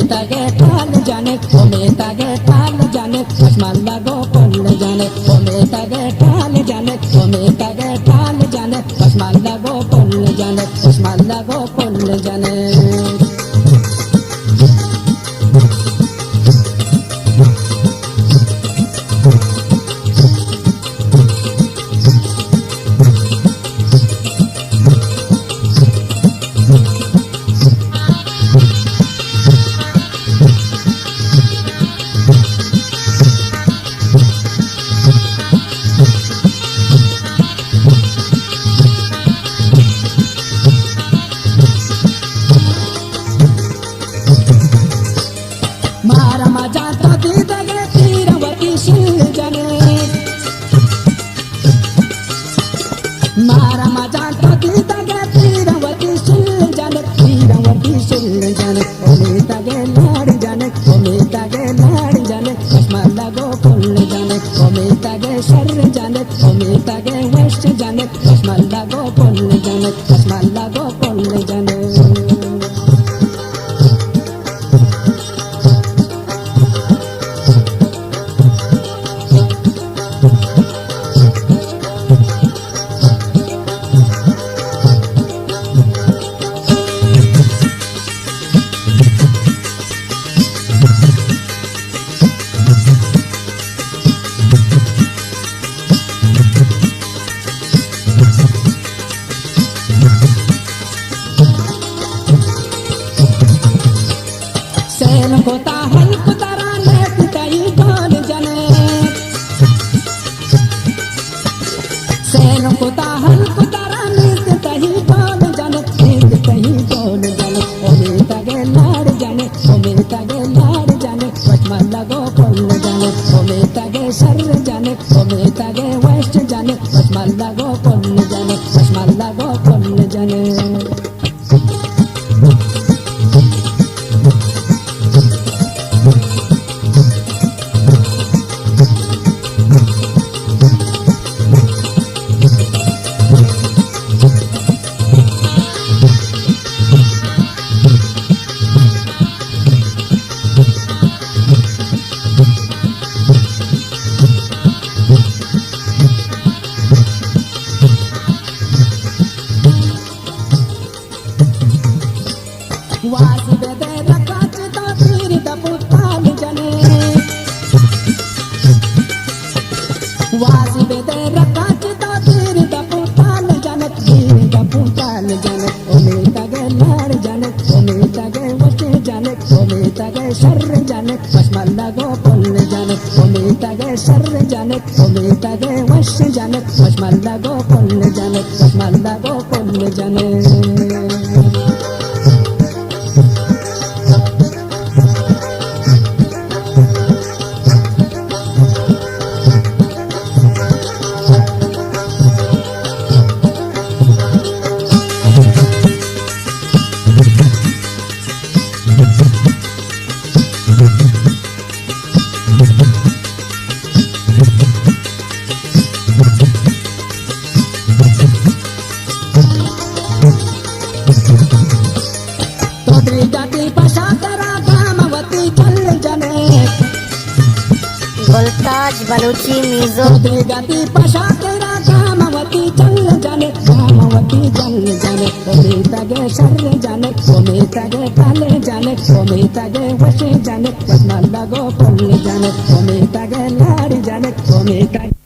तागे ताल जाने ओमे तागे ताल जाने आसमान लागो पल जाने ओमे तागे ताल जाने ओमे तागे ताल जाने आसमान लागो पल जाने आसमान लागो पल जाने मारा मजा तो दी दगे तीरवती शिल जाने मारा मजा तो दी दगे तीरवती शिल जाने ओमे तागे लाड़ जाने ओमे तागे लाड़ जाने आसमान लागो पल जाने ओमे तागे शर जाने ओमे तागे वश जाने आसमान लागो पल जाने आसमान लागो पल जाने होता हल्क तराने पिटाई ढोल जाने सेन होता हल्क तराने पिटाई ढोल जाने पिटाई ढोल जाने ओमे तागे लाड़ जाने ओमे तागे लाड़ जाने आसमान लागो पल जाने ओमे तागे शर जाने ओमे तागे वश जाने आसमान लागो पल जाने आसमान लागो पल जाने वासी बेदे रकाच तो तीर दपुताल जाने वासी बेदे रकाच तो तीर दपुताल जाने ओमे तागे लाड़ जाने ओमे तागे वश जाने ओमे तागे शर जाने आसमान लागो पल जाने ओमे तागे शर जाने ओमे तागे वश जाने आसमान लागो पल जाने आसमान लागो पल जाने गुलताज बलूची मिज़ो गति पशा तेरा कामवती चल जाने कामवती चल जाने ओमे तागे शर जाने ओमे तागे ताले जाने ओमे तागे वश जाने आसमान लागो पल जाने ओमे तागे लाड़ जाने ओमे तागे